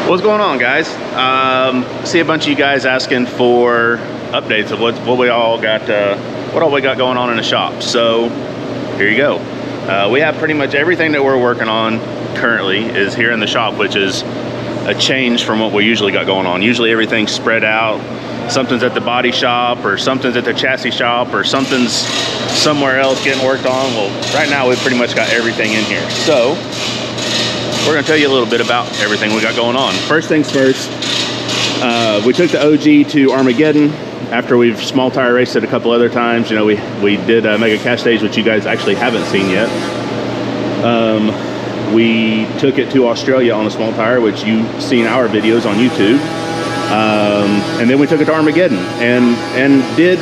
What's going on, guys? See a bunch of you guys asking for updates of what we all got, what all we got going on in the shop. So here you go. We have pretty much everything that we're working on currently is here in the shop, which is a change from what we usually got going on. Usually everything's spread out. Something's at the body shop, or something's at the chassis shop, or something's somewhere else getting worked on. Well, right now we've pretty much got everything in here. So we're gonna tell you a little bit about everything we got going on. First things first, we took the OG to Armageddon after we've small tire raced it a couple other times. You know, we did a mega cash stage, which you guys actually haven't seen yet. We took it to Australia on a small tire, which you've seen our videos on YouTube. And then we took it to Armageddon and did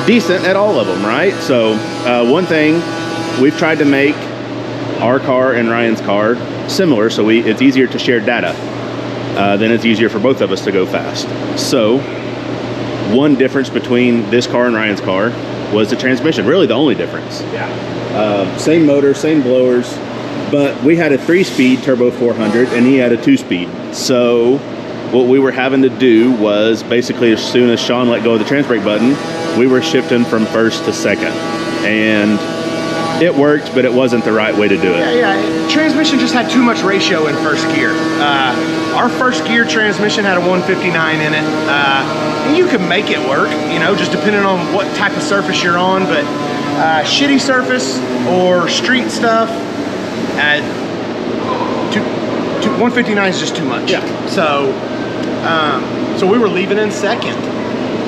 decent at all of them, right? So one thing, we've tried to make our car and Ryan's car similar, so it's easier to share data. Then it's easier for both of us to go fast. So one difference between this car and Ryan's car was the transmission. Really the only difference. Yeah. Same motor, same blowers, but we had a 3-speed turbo 400 and he had a 2-speed. So what we were having to do was basically, as soon as Sean let go of the trans brake button, we were shifting from first to second. And it worked, but it wasn't the right way to do it. Yeah, transmission just had too much ratio in first gear. Our first gear transmission had a 159 in it. And you can make it work, you know, just depending on what type of surface you're on, but shitty surface or street stuff, 159 is just too much. Yeah. So we were leaving in second,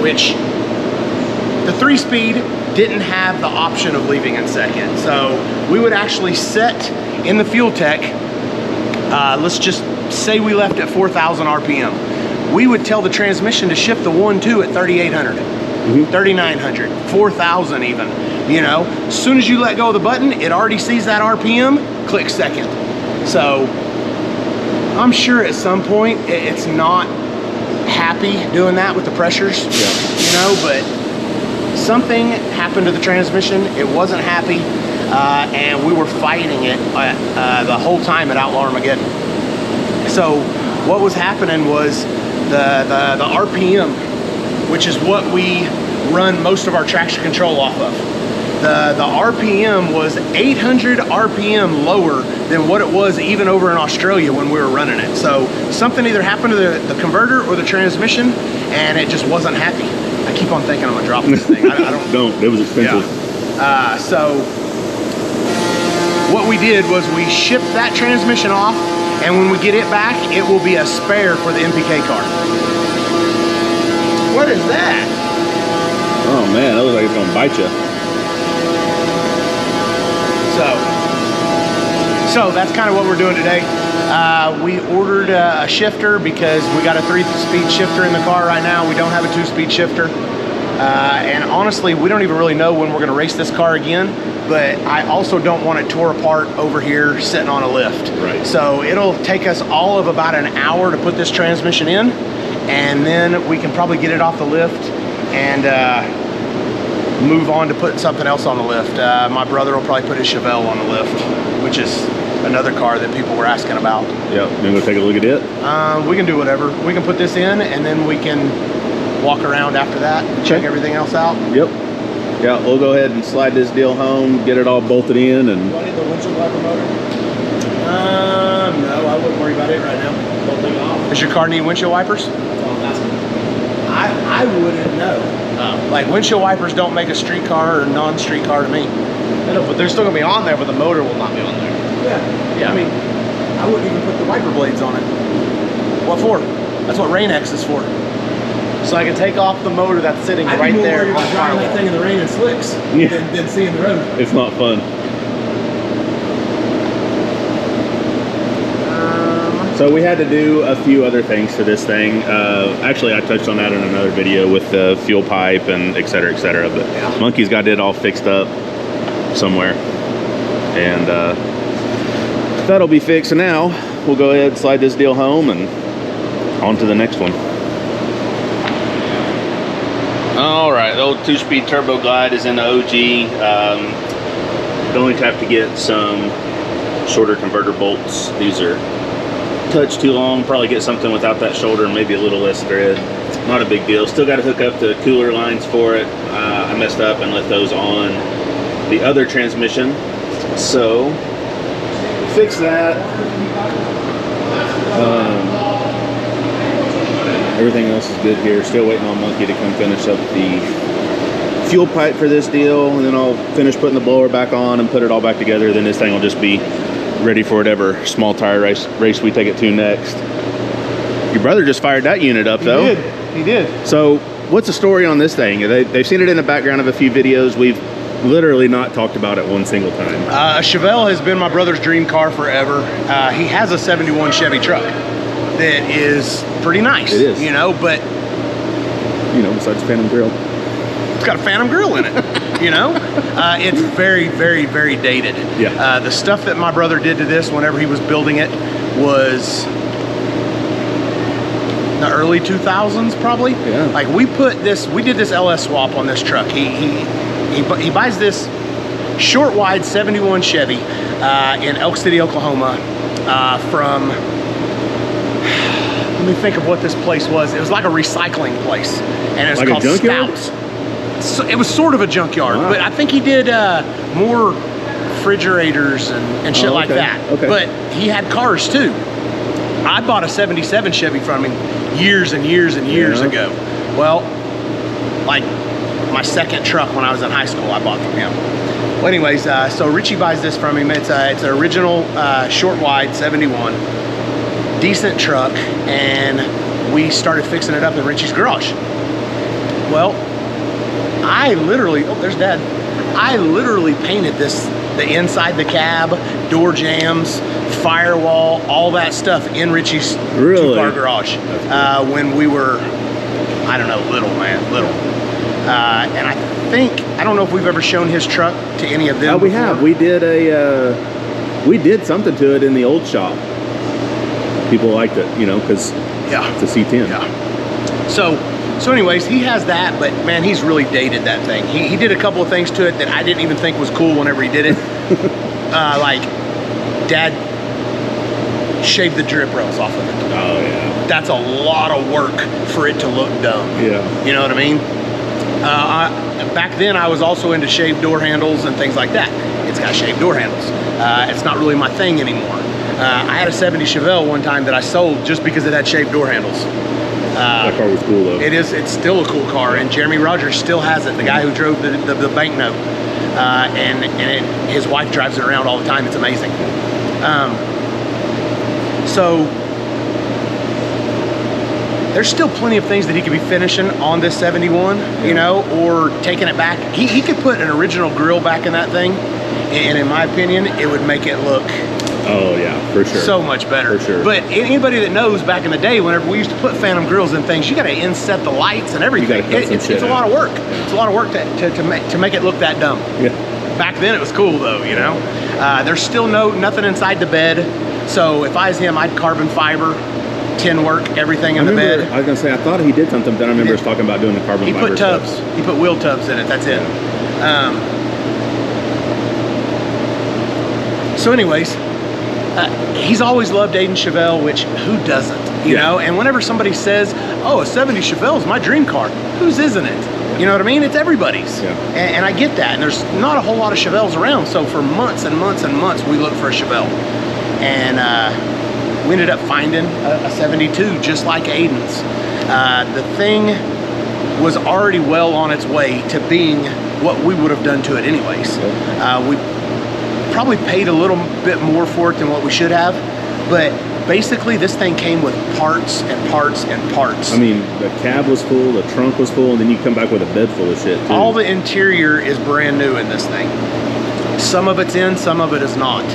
which the 3-speed didn't have the option of leaving in second. So we would actually set in the fuel tech, let's just say we left at 4,000 RPM. We would tell the transmission to shift the 1-2 at 3,800, 3,900, 4,000 even. You know, as soon as you let go of the button, it already sees that RPM, click second. So I'm sure at some point it's not happy doing that with the pressures, you know, but something happened to the transmission. It wasn't happy, and we were fighting it the whole time at Outlaw Armageddon. So what was happening was the RPM, which is what we run most of our traction control off of. The RPM was 800 RPM lower than what it was even over in Australia when we were running it. So something either happened to the converter or the transmission, and it just wasn't happy. I keep on thinking I'm gonna drop this thing. I don't. It was expensive. Yeah. So what we did was we shipped that transmission off, and when we get it back, it will be a spare for the MPK car. What is that? Oh man, that looks like it's gonna bite you. So that's kind of what we're doing today. We ordered a shifter because we got a 3-speed shifter in the car right now. We don't have a 2-speed shifter. And honestly, we don't even really know when we're gonna race this car again, but I also don't want it tore apart over here sitting on a lift. Right. So it'll take us all of about an hour to put this transmission in, and then we can probably get it off the lift and move on to putting something else on the lift. My brother will probably put his Chevelle on the lift, which is another car that people were asking about. Yep, you gonna go take a look at it? We can do whatever. We can put this in, and then we can walk around after that, check everything else out. Yep. Yeah, we'll go ahead and slide this deal home, get it all bolted in, and... Do I need the windshield wiper motor? No, I wouldn't worry about it right now. Bolting off. Does your car need windshield wipers? That's all I'm asking. I wouldn't know. Like, windshield wipers don't make a street car or non-street car to me. I know, but they're still gonna be on there, but the motor will not be on there. Yeah, I mean, I wouldn't even put the wiper blades on it. What for? That's what Rain X is for. So I can take off the motor that's sitting I'd right be more there worried on about driving that firewall. thing in the rain and slicks than seeing the road. It's not fun. So we had to do a few other things to this thing. Actually, I touched on that in another video with the fuel pipe and et cetera, but Monkey's got it all fixed up somewhere. And that'll be fixed. So now we'll go ahead and slide this deal home and on to the next one. All right, the old 2-speed turbo glide is in the OG. Going to have to get some shorter converter bolts. These are touch too long, probably get something without that shoulder and maybe a little less thread. Not a big deal. Still got to hook up the cooler lines for it. I messed up and left those on the other transmission. So, fix that. Everything else is good here. Still waiting on Monkey to come finish up the fuel pipe for this deal, and then I'll finish putting the blower back on and put it all back together. Then this thing will just be ready for whatever small tire race we take it to next. Your brother just fired that unit up, though. He did. So, what's the story on this thing? They've seen it in the background of a few videos. We've literally not talked about it one single time. A Chevelle has been my brother's dream car forever. He has a 71 Chevy truck that is pretty nice. It is. You know, but you know, besides Phantom Grill. It's got a Phantom Grill in it, you know? It's very, very, very dated. Yeah. The stuff that my brother did to this whenever he was building it was the early 2000s, probably. Yeah. Like we did this LS swap on this truck. He buys this short wide 71 Chevy in Elk City, Oklahoma from, let me think of what this place was. It was like a recycling place, and it was like called a junkyard? Stouts. So it was sort of a junkyard, Wow. but I think he did more refrigerators and shit like that. Okay. But he had cars too. I bought a 77 Chevy from him years and years and years ago. Well, like my second truck when I was in high school, I bought from him. Well, anyways, so Richie buys this from him. It's an original short wide 71, decent truck, and we started fixing it up in Richie's garage. Well, I literally, oh, there's Dad. I literally painted the inside the cab, door jambs, firewall, all that stuff in Richie's two-car garage when we were, I don't know, little. And I don't know if we've ever shown his truck to any of them. We have. We did something to it in the old shop. People liked it, you know, because it's a C10. Yeah. So anyways, he has that, but man, he's really dated that thing. He did a couple of things to it that I didn't even think was cool whenever he did it. Like, Dad shaved the drip rails off of it. Oh, yeah. That's a lot of work for it to look dumb. Yeah. You know what I mean? Back then, I was also into shaved door handles and things like that. It's got shaved door handles. It's not really my thing anymore. I had a 70 Chevelle one time that I sold just because it had shaved door handles. That car was cool, though. It's still a cool car, and Jeremy Rogers still has it, the guy who drove the banknote. His wife drives it around all the time. It's amazing. So there's still plenty of things that he could be finishing on this 71, you know, or taking it back. He could put an original grill back in that thing, and in my opinion, it would make it look oh yeah, for sure, so much better. For sure. But anybody that knows, back in the day, whenever we used to put Phantom grills in things, you got to inset the lights and everything. It's a lot of work. It's a lot of work to make it look that dumb. Yeah. Back then, it was cool though, you know. There's still nothing inside the bed. So if I was him, I'd carbon fiber, tin work, everything in the bed. I was gonna say, I thought he did something, but I remember us talking about doing the carbon fiber. He put tubs. Stuff. He put wheel tubs in it. That's it. So anyways, he's always loved Aiden Chevelle, which who doesn't, you know? And whenever somebody says, oh, a 70 Chevelle is my dream car, whose isn't it? You know what I mean? It's everybody's. Yeah. And I get that. And there's not a whole lot of Chevelles around. So for months and months and months, we looked for a Chevelle. And we ended up finding a 72 just like Aiden's. The thing was already well on its way to being what we would have done to it anyways. We probably paid a little bit more for it than what we should have, but basically this thing came with parts and parts and parts. I mean, the cab was full, the trunk was full, and then you come back with a bed full of shit too. All the interior is brand new in this thing. Some of it's in, some of it is not.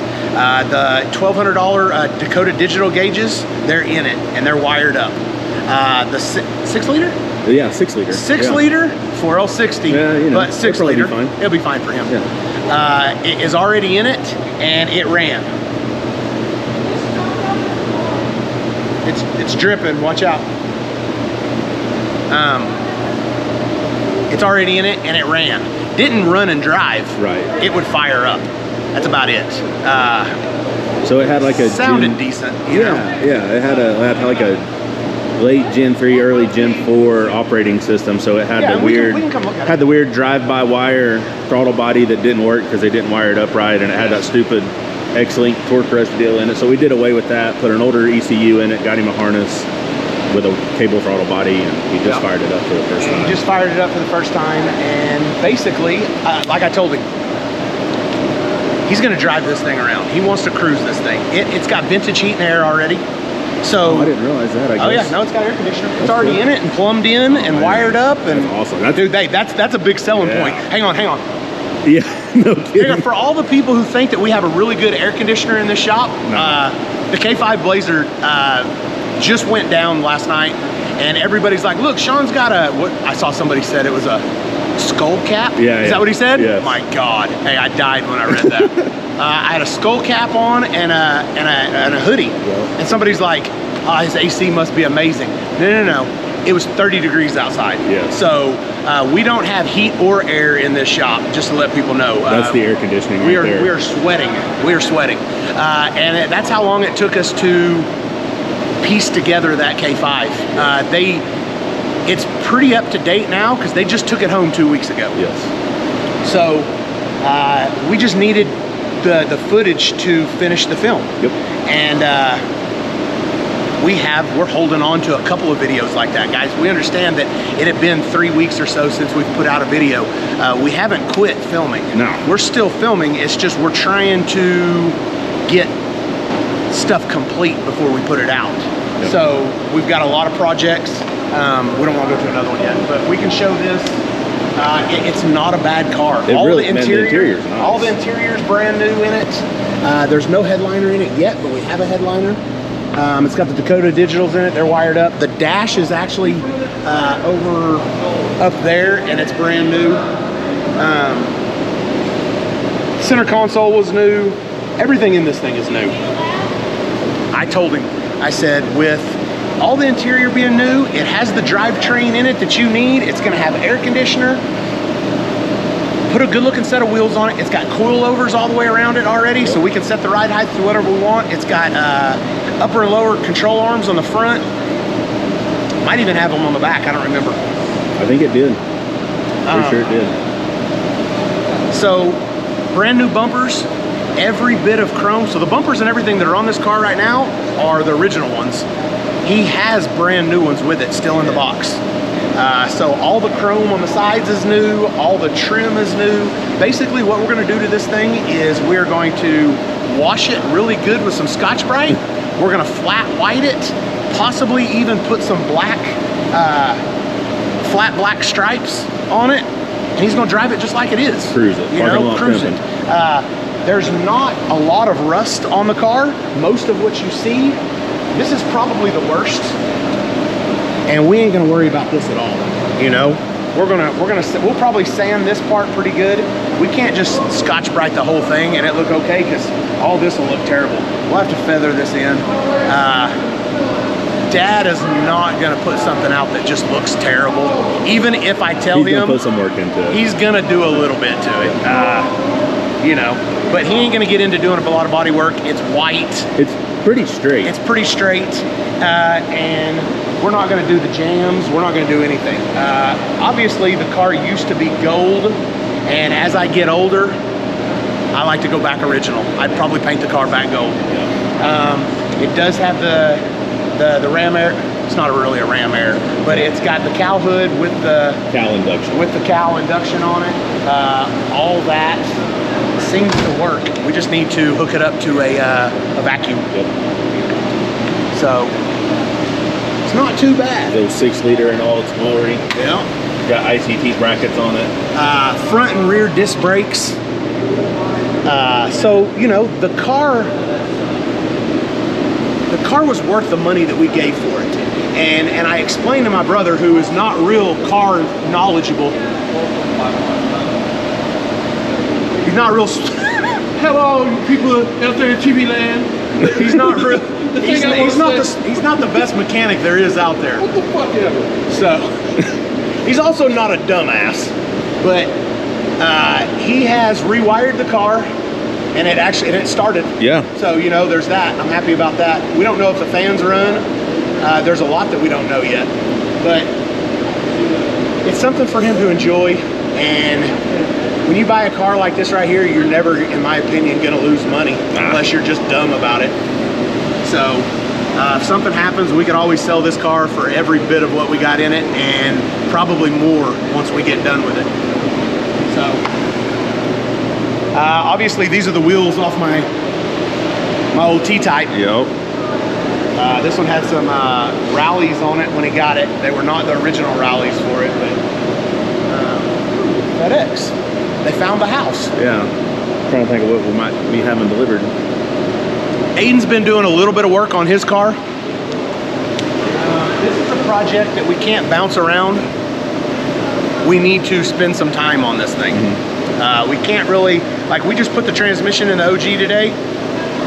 The $1,200 Dakota digital gauges, they're in it and they're wired up. The 6 liter? Yeah, 6 liter. 6 liter, 4L60, yeah, you know, but 6 liter, be fine. It'll be fine for him. Yeah. It is already in it and it ran. It's dripping, watch out. It's already in it and it ran. Didn't run and drive. Right. It would fire up. That's about it. So it had like a sounded decent. You know? Yeah, it had like a late Gen 3, early Gen 4 operating system. So it had Yeah, the we weird can come look at had the weird drive-by-wire throttle body that didn't work because they didn't wire it up right, and it had that stupid X-Link torque rush deal in it. So we did away with that, put an older ECU in it, got him a harness with a cable throttle body, and he just fired it up for the first time. He just fired it up for the first time, and basically, like I told him, he's gonna drive this thing around. He wants to cruise this thing. It's got vintage heat and air already. So I didn't realize that. I guess. Oh yeah, no, it's got air conditioner. It's already in it and plumbed in and wired up. And that's awesome. Dude, that's a big selling point. Hang on. Yeah, no kidding. For all the people who think that we have a really good air conditioner in this shop, the K5 Blazer just went down last night, and everybody's like, look, Sean's got what I saw somebody said it was a skull cap. Is that what he said? Yes. My God. Hey, I died when I read that. I had a skull cap on and a hoodie. Yeah. And somebody's like, oh, his AC must be amazing. No. It was 30 degrees outside. Yeah. So we don't have heat or air in this shop, just to let people know. That's the air conditioning we right there. We are sweating. We are sweating. And that's how long it took us to piece together that K5. It's pretty up to date now because they just took it home 2 weeks ago. Yes. So we just needed the footage to finish the film. Yep. And we're holding on to a couple of videos like that, guys. We understand that it had been 3 weeks or so since we've put out a video. We haven't quit filming. No. We're still filming. It's just we're trying to get stuff complete before we put it out. Yep. So we've got a lot of projects. We don't want to go to another one yet, but we can show this. It's not a bad car. All the interior's nice. All the interior's brand new in it. There's no headliner in it yet, but we have a headliner. It's got the Dakota digitals in it. They're wired up. The dash is actually over up there, and it's brand new. Center console was new. Everything in this thing is new. I told him, I said, with all the interior being new, it has the drivetrain in it that you need. It's gonna have air conditioner. Put a good looking set of wheels on it. It's got coilovers all the way around it already, so we can set the ride height to whatever we want. It's got upper and lower control arms on the front. Might even have them on the back, I don't remember. I think it did. Pretty sure it did. So, brand new bumpers, every bit of chrome. So the bumpers and everything that are on this car right now are the original ones. He has brand new ones with it still in the box. So all the chrome on the sides is new, all the trim is new. Basically what we're gonna do to this thing is we're going to wash it really good with some Scotch-Brite. We're gonna flat white it, possibly even put some black, flat black stripes on it. And he's gonna drive it just like it is. Cruise it, cruise it. There's not a lot of rust on the car. Most of what you see, this is probably the worst. And we ain't gonna worry about this at all. You know, we'll probably sand this part pretty good. We can't just Scotch-Brite the whole thing and it look okay, because all this will look terrible. We'll have to feather this in. Dad is not gonna put something out that just looks terrible. Even if I tell him, he's gonna put some work into it. He's gonna do a little bit to it. You know, but he ain't gonna get into doing a lot of body work. It's white. It's pretty straight. It's pretty straight, and we're not gonna do the jams. We're not gonna do anything. Obviously, the car used to be gold, and as I get older, I like to go back original. I'd probably paint the car back gold. Yeah. It does have the Ram Air. It's not really a Ram Air, but it's got the cow hood with the cow induction. With the cow induction on it. All that seems to work. We just need to hook it up to a vacuum. Yep. So it's not too bad. Those 6-liter in all its glory. Yeah. Got ICT brackets on it. Front and rear disc brakes. So you know the car was worth the money that we gave for it. And I explained to my brother, who is not real car knowledgeable. He's not real. Hello, you people out there in TV land. He's not real. He's not the best mechanic there is out there. What the fuck ever? So he's also not a dumbass, but he has rewired the car. and it started. Yeah. So, you know, there's that. I'm happy about that. We don't know if the fans run. There's a lot that we don't know yet. But it's something for him to enjoy. And when you buy a car like this right here, you're never, in my opinion, going to lose money unless you're just dumb about it. So if something happens, we can always sell this car for every bit of what we got in it, and probably more once we get done with it. So obviously these are the wheels off my old T-Type. Yep. This one had some rallies on it when he got it. They were not the original rallies for it, but FedEx. They found the house. Yeah. I'm trying to think of what we might be having delivered. Aiden's been doing a little bit of work on his car. This is a project that we can't bounce around. We need to spend some time on this thing. We can't really, like, we just put the transmission in the OG today.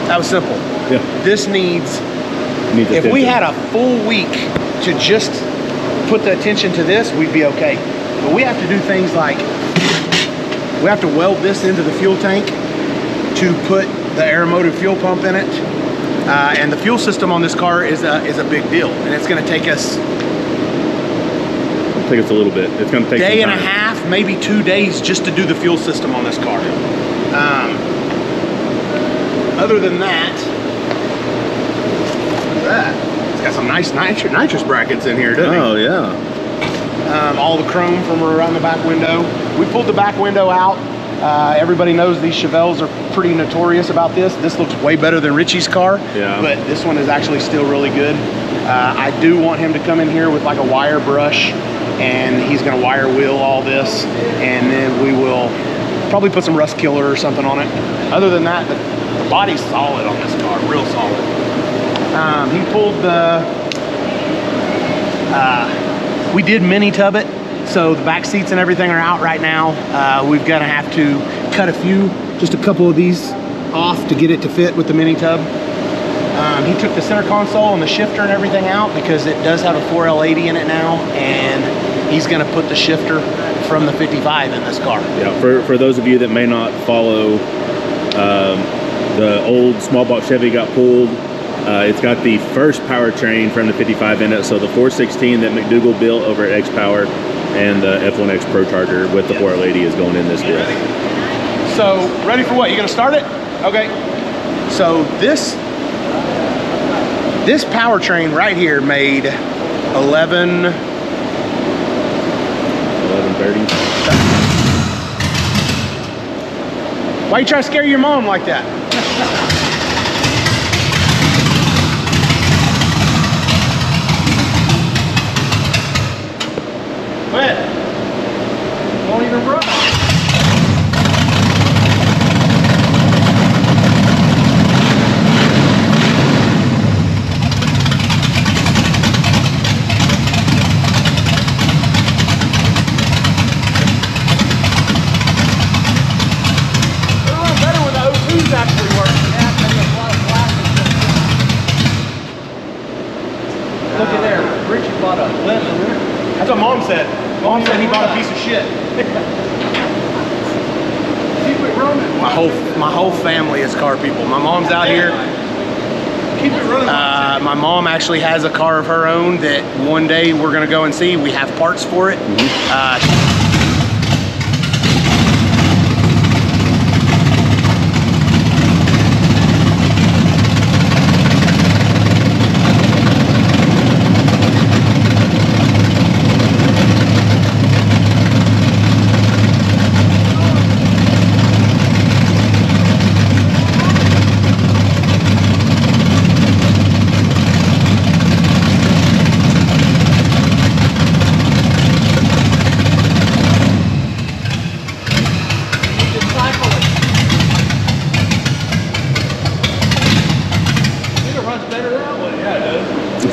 That was simple. Yeah. This needs if we had a full week to just put the attention to this, we'd be okay. But we have to do things like, we have to weld this into the fuel tank to put the air-motive fuel pump in it. And the fuel system on this car is a big deal. And it's gonna take us a little bit. It's gonna take a day some and time. a half, maybe 2 days just to do the fuel system on this car. Other than that, it's got some nice nitrous brackets in here, doesn't it? Oh yeah. All the chrome from around the back window. We pulled the back window out. Everybody knows these Chevelles are pretty notorious about this. This looks way better than Richie's car, but this one is actually still really good. I do want him to come in here with like a wire brush, and he's gonna wire wheel all this, and then we will probably put some rust killer or something on it. Other than that, the body's solid on this car, real solid. He pulled the, we did mini tub it, so the back seats and everything are out right now. We're gonna have to cut just a couple of these off to get it to fit with the mini tub. He took the center console and the shifter and everything out because it does have a 4L80 in it now, and he's gonna put the shifter from the 55 in this car. Yeah, for those of you that may not follow, the old small block Chevy got pulled. It's got the first powertrain from the 55 in it, so the 416 that McDougall built over at X-Power and the F1X Pro Charger with the 4L80 is going in this deal. So, ready for what? You gonna start it? Okay. So this powertrain right here made 1130. Why you try to scare your mom like that? Quit. Won't even run. Better when the O2s actually work. Yeah, there's a lot of plastic. Look at there. Richie bought a lemon. That's what Mom said. Mom said he bought a piece of shit. Keep it running. My whole family is car people. My mom's out here. Keep it running. My mom actually has a car of her own that one day we're gonna go and see. We have parts for it.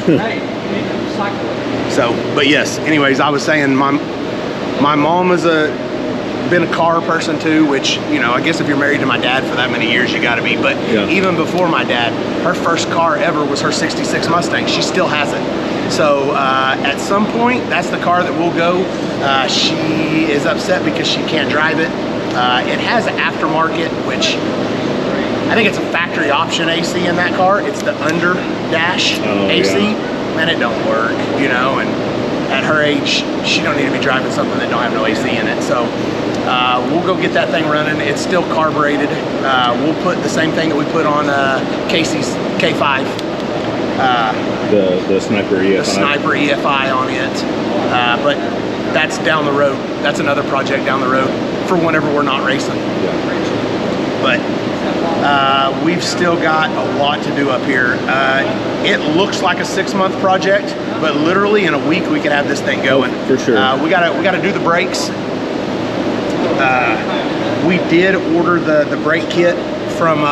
Hey, you need to cycle it. So, but yes, anyways, I was saying my mom is been a car person too, which, you know, I guess if you're married to my dad for that many years, you gotta be. But even before my dad, her first car ever was her 66 Mustang. She still has it. So at some point, that's the car that will go. She is upset because she can't drive it. It has an aftermarket, which I think it's a factory option AC in that car. It's the under dash AC, and it don't work, you know, and at her age, she don't need to be driving something that don't have no AC in it. So we'll go get that thing running. It's still carbureted. We'll put the same thing that we put on Casey's K5. The Sniper EFI. The Sniper EFI on it. But that's down the road. That's another project down the road for whenever we're not racing. Yeah. But we've still got a lot to do up here. It looks like a 6-month project, but literally in a week we could have this thing going. For sure. We gotta do the brakes. We did order the brake kit from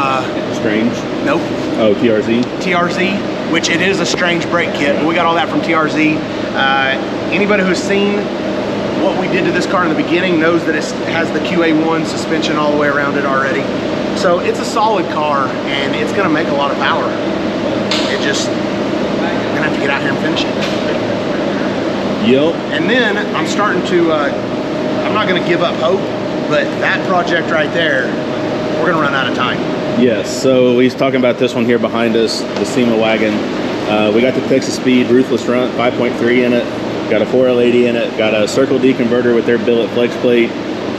Strange. Nope. Oh, TRZ. TRZ, which it is a Strange brake kit, but we got all that from TRZ. Anybody who's seen what we did to this car in the beginning knows that it has the QA1 suspension all the way around it already. So it's a solid car, and it's gonna make a lot of power. It just, I'm gonna have to get out here and finish it. Yep. And then I'm starting to, I'm not gonna give up hope, but that project right there, we're gonna run out of time. Yes, so he's talking about this one here behind us, the SEMA wagon. We got the Texas Speed Ruthless Front, 5.3 in it, got a 4L80 in it, got a Circle D converter with their billet flex plate.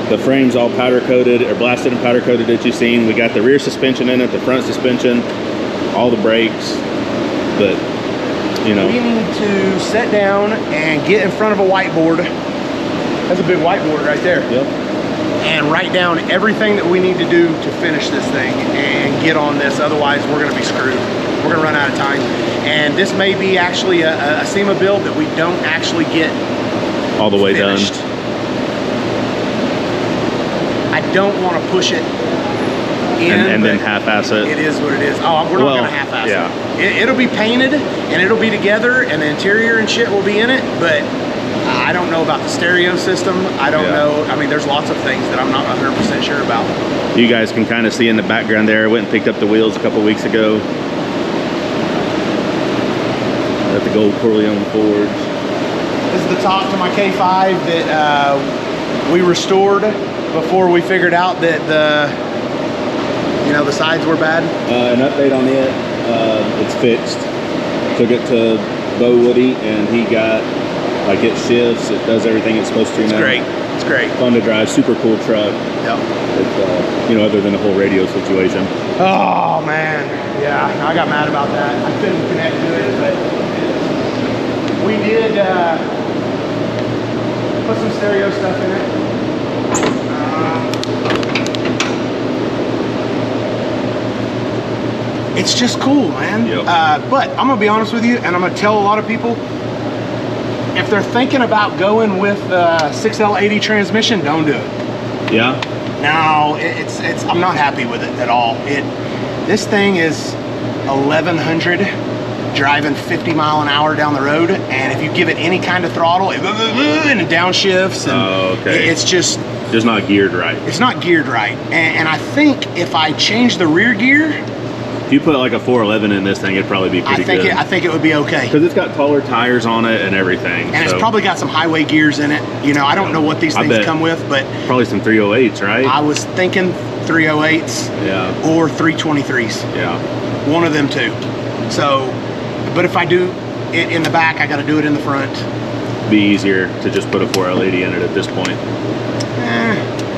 The frame's all powder coated, or blasted and powder coated that you've seen. We got the rear suspension in it, the front suspension, all the brakes, but you know. We need to sit down and get in front of a whiteboard. That's a big whiteboard right there. Yep. And write down everything that we need to do to finish this thing and get on this. Otherwise, we're gonna be screwed. We're gonna run out of time. And this may be actually a SEMA build that we don't actually get all the way finished. done. I don't want to push it in and then half-ass it. It is what it is. Oh, we're not gonna half-ass it. It'll be painted and it'll be together, and the interior and shit will be in it, but I don't know about the stereo system. I don't know. I mean, there's lots of things that I'm not 100% sure about. You guys can kind of see in the background there. I went and picked up the wheels a couple weeks ago. Got the gold Corleone Forge. This is the top to my K5 that we restored before we figured out that the sides were bad. An update on it. It's fixed. Took it to Bo Woody, and he got, like, it shifts, it does everything it's supposed to now. It's great. It's great. Fun to drive, super cool truck. Yep. It's, you know, other than the whole radio situation. Oh man, yeah, I got mad about that. I couldn't connect to it, but we did put some stereo stuff in it. It's just cool, man. Yep. But I'm gonna be honest with you, and I'm gonna tell a lot of people, if they're thinking about going with 6L80 transmission, don't do it. Yeah? No, I'm not happy with it at all. This thing is 1100 driving 50 mile an hour down the road, and if you give it any kind of throttle, and it downshifts, and it's just not geared right. It's not geared right. And I think if I change the rear gear, if you put like a 411 in this thing, it'd probably be pretty good. I think it would be okay. Because it's got taller tires on it and everything. And it's probably got some highway gears in it. You know, I don't know what these things come with, but probably some 308s, right? I was thinking 308s, or 323s. Yeah. One of them two. So, but if I do it in the back, I got to do it in the front. Be easier to just put a 4L80 in it at this point.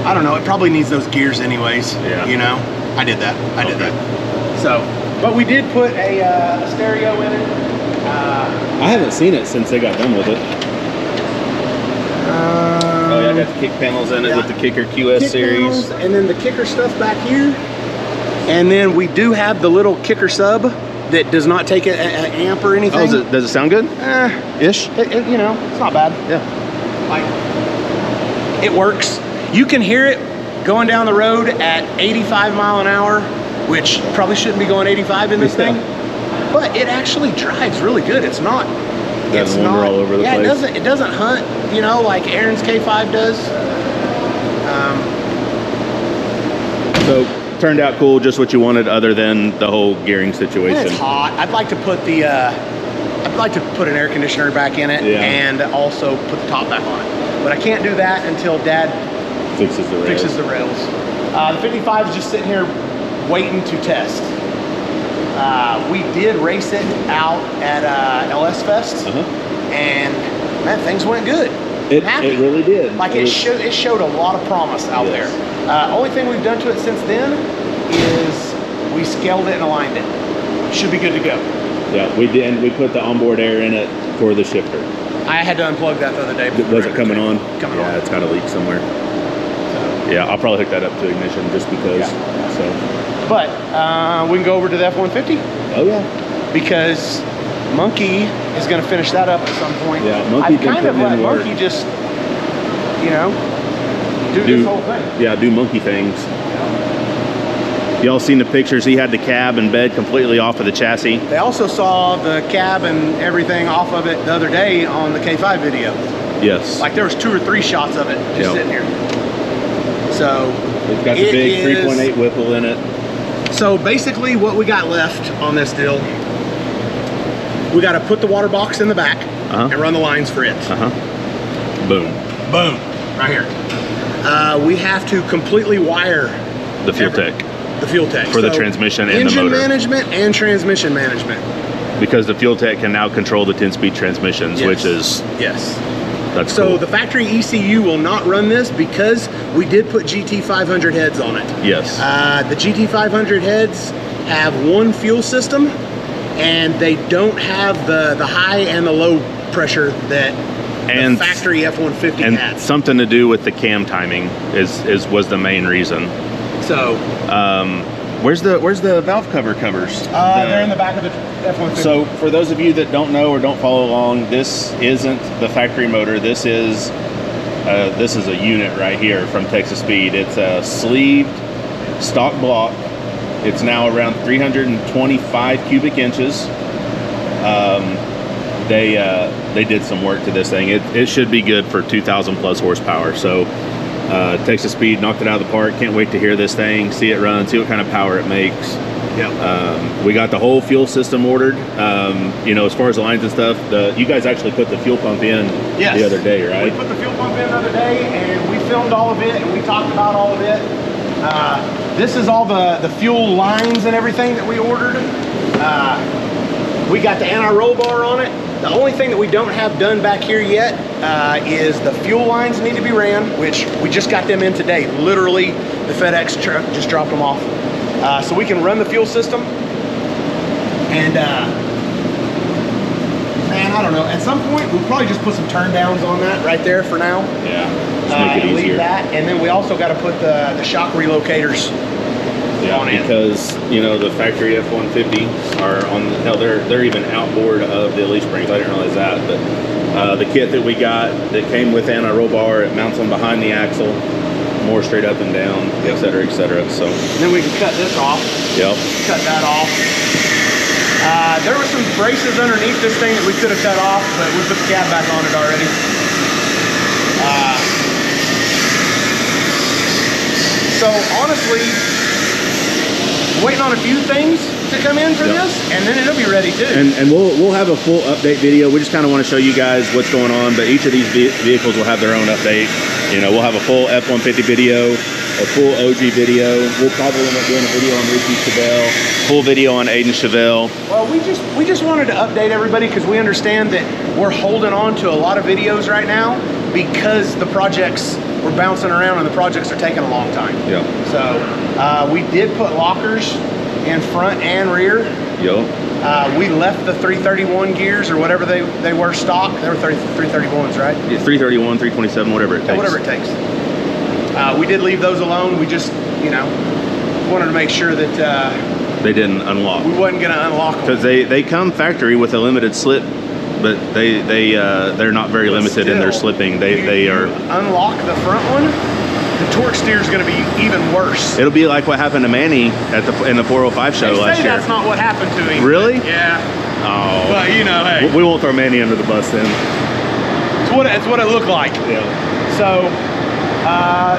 I don't know. It probably needs those gears anyways. Yeah. You know, I did that. I did that. So, but we did put a stereo in it. I haven't seen it since they got done with it. Oh yeah, I got the kick panels in it with the Kicker QS series. Panels, and then the Kicker stuff back here. And then we do have the little Kicker sub that does not take an amp or anything. Oh, does it sound good? Ish? You know, it's not bad. Yeah. Like, it works. You can hear it going down the road at 85 mile an hour, which probably shouldn't be going 85 in this thing, but it actually drives really good. It's not. Doesn't wander all over the place. It doesn't hunt, you know, like Aaron's K5 does. So turned out cool, just what you wanted, other than the whole gearing situation. And it's hot. I'd like to put the an air conditioner back in it, and also put the top back on it. But I can't do that until Dad fixes the rails. The 55 is just sitting here waiting to test. We did race it out at LS Fest, and man, things went good. It really did. Like it showed a lot of promise out there. Only thing we've done to it since then is we scaled it and aligned it. Should be good to go. Yeah, we did. And we put the onboard air in it for the shifter. I had to unplug that the other day. Was it coming on? Coming on. Yeah, it's got a leak somewhere. So. Yeah, I'll probably hook that up to ignition just because. Yeah. So. But we can go over to the F-150. Oh yeah. Because Monkey is going to finish that up at some point. Yeah, Monkey's been kind of putting let in work. Monkey just, you know, do this whole thing. Yeah, do monkey things. Y'all seen the pictures? He had the cab and bed completely off of the chassis. They also saw the cab and everything off of it the other day on the K5 video. Yes. Like there was 2 or 3 shots of it just sitting here. So it's got the big 3.8 Whipple in it. So basically what we got left on this deal, we got to put the water box in the back and run the lines for it. Boom. Boom. Right here. We have to completely wire the fuel tech. The fuel tech. For the transmission and the motor. Engine management and transmission management. Because the fuel tech can now control the 10-speed transmissions, which is... Yes. That's so cool. the factory ECU will not run this because we did put GT500 heads on it. Yes. The GT500 heads have one fuel system, and they don't have the high and the low pressure that the factory F-150 and has. Something to do with the cam timing was the main reason. So where's the valve covers? They're in the back of the F-150. So for those of you that don't know or don't follow along, this isn't the factory motor. This is a unit right here from Texas Speed. It's a sleeved stock block. It's now around 325 cubic inches. They did some work to this thing. It should be good for 2,000 plus horsepower. So Texas Speed knocked it out of the park. Can't wait to hear this thing, see it run, see what kind of power it makes. Yep. We got the whole fuel system ordered. You know, as far as the lines and stuff, you guys actually put the fuel pump in the other day, right? We put the fuel pump in the other day, and we filmed all of it, and we talked about all of it. This is all the fuel lines and everything that we ordered. We got the anti-roll bar on it. The only thing that we don't have done back here yet is the fuel lines need to be ran, which we just got them in today. Literally, the FedEx truck just dropped them off. So we can run the fuel system. And man, I don't know. At some point, we'll probably just put some turn downs on that right there for now. Yeah, just make it easier. Leave that, and then we also got to put the shock relocators on it. Because you know the factory F-150 are on the, they're even outboard of the leaf springs. I didn't realize that, but the kit that we got that came with anti-roll bar, it mounts them behind the axle, more straight up and down, et cetera, et cetera. So and then we can cut this off. Yep. Cut that off. There were some braces underneath this thing that we could have cut off, but we put the cab back on it already. So honestly, waiting on a few things to come in for this, and then it'll be ready too. And we'll have a full update video. We just kind of want to show you guys what's going on, but each of these vehicles will have their own update. You know, we'll have a full F-150 video, a full OG video. We'll probably end up doing a video on Ricky Chevelle, full video on Aiden Chevelle. Well, we just wanted to update everybody because we understand that we're holding on to a lot of videos right now because the projects we're bouncing around and the projects are taking a long time. Yeah. So we did put lockers in front and rear. Yep. We left the 331 gears or whatever they were stock. They were 331s, right? Yeah, 331, 327, whatever it takes. Yeah, whatever it takes. We did leave those alone. We just, you know, wanted to make sure that they didn't unlock. We wasn't going to unlock them. Because they come factory with a limited slip, but they're not very limited in their slipping. They are unlock the front one. The torque steer is going to be even worse. It'll be like what happened to Manny in the 405 show last year. That's not what happened to him. Really? Yeah. Oh. But you know, hey. We won't throw Manny under the bus then. It's what it looked like. Yeah. So, I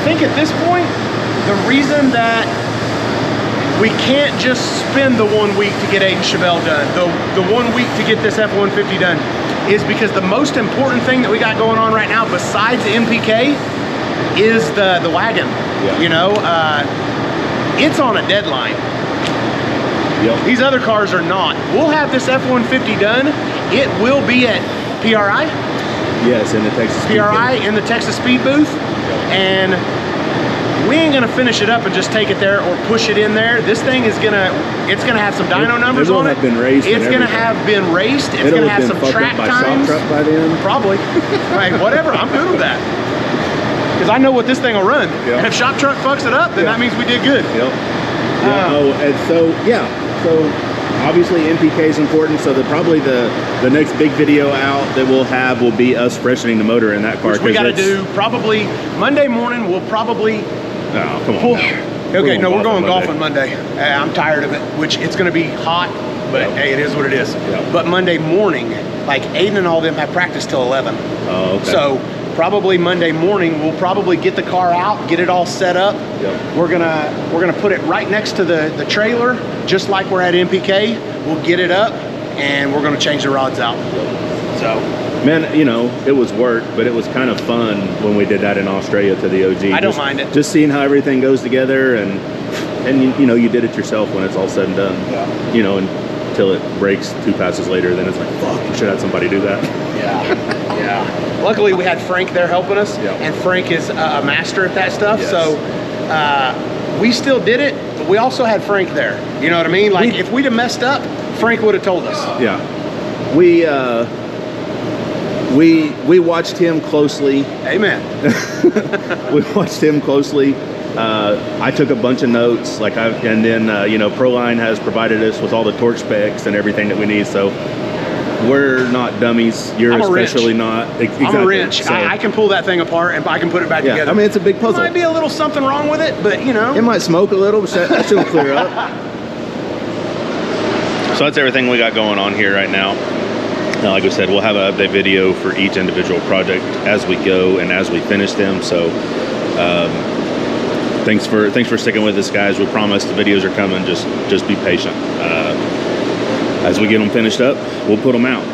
think at this point, the reason that we can't just spend the 1 week to get Aiden Chevelle done, the 1 week to get this F-150 done, is because the most important thing that we got going on right now, besides MPK, is the wagon. Yeah. You know, it's on a deadline. Yep. These other cars are not. We'll have this F-150 done. It will be at PRI. Yes, in the Texas Speed PRI booth. in the Texas Speed booth. And we ain't gonna finish it up and just take it there or push it in there. This thing is it's gonna have some dyno numbers on it. Have been raced. It's gonna have been raced. It's gonna have some track times. Shop truck by then. Probably. Right, whatever. I'm good with that. Because I know what this thing will run. Yep. And if shop truck fucks it up, then that means we did good. Yep. And so obviously NPK is important. So probably the next big video out that we'll have will be us freshening the motor in that car. Which we got to do probably Monday morning. We'll probably. Oh, come on. Okay, no, we're going golf on Monday. I'm tired of it. Which it's going to be hot, but hey, it is what it is. Yep. But Monday morning, like Aiden and all of them have practice till 11. Oh, okay. So probably Monday morning, we'll probably get the car out, get it all set up. Yep. We're gonna put it right next to the trailer, just like we're at MPK. We'll get it up, and we're gonna change the rods out. So. Man, you know, it was work, but it was kind of fun when we did that in Australia to the OG. I don't mind it. Just seeing how everything goes together, and you know, you did it yourself when it's all said and done. Yeah. You know, until it breaks 2 passes later, then it's like, fuck, you should have somebody do that. Yeah, yeah. Luckily, we had Frank there helping us, and Frank is a master at that stuff. Yes. So we still did it, but we also had Frank there. You know what I mean? Like, if we'd have messed up, Frank would have told us. Yeah. We watched him closely. Amen. We watched him closely. I took a bunch of notes, and then you know, Proline has provided us with all the torque specs and everything that we need. So we're not dummies. You're especially not. Exactly. I'm a wrench. So, I can pull that thing apart and I can put it back together. I mean, it's a big puzzle. There might be a little something wrong with it, but you know, it might smoke a little, but that should clear up. So that's everything we got going on here right now. Now, like I said, we'll have an update video for each individual project as we go and as we finish them. So thanks for sticking with us, guys. We promise the videos are coming. Just be patient. As we get them finished up, we'll put them out.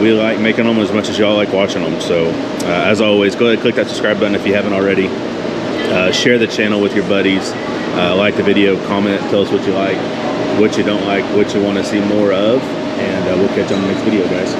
We like making them as much as y'all like watching them. So as always, go ahead and click that subscribe button if you haven't already. Share the channel with your buddies. Like the video, comment, tell us what you like, what you don't like, what you want to see more of. And we'll catch you on the next video, guys.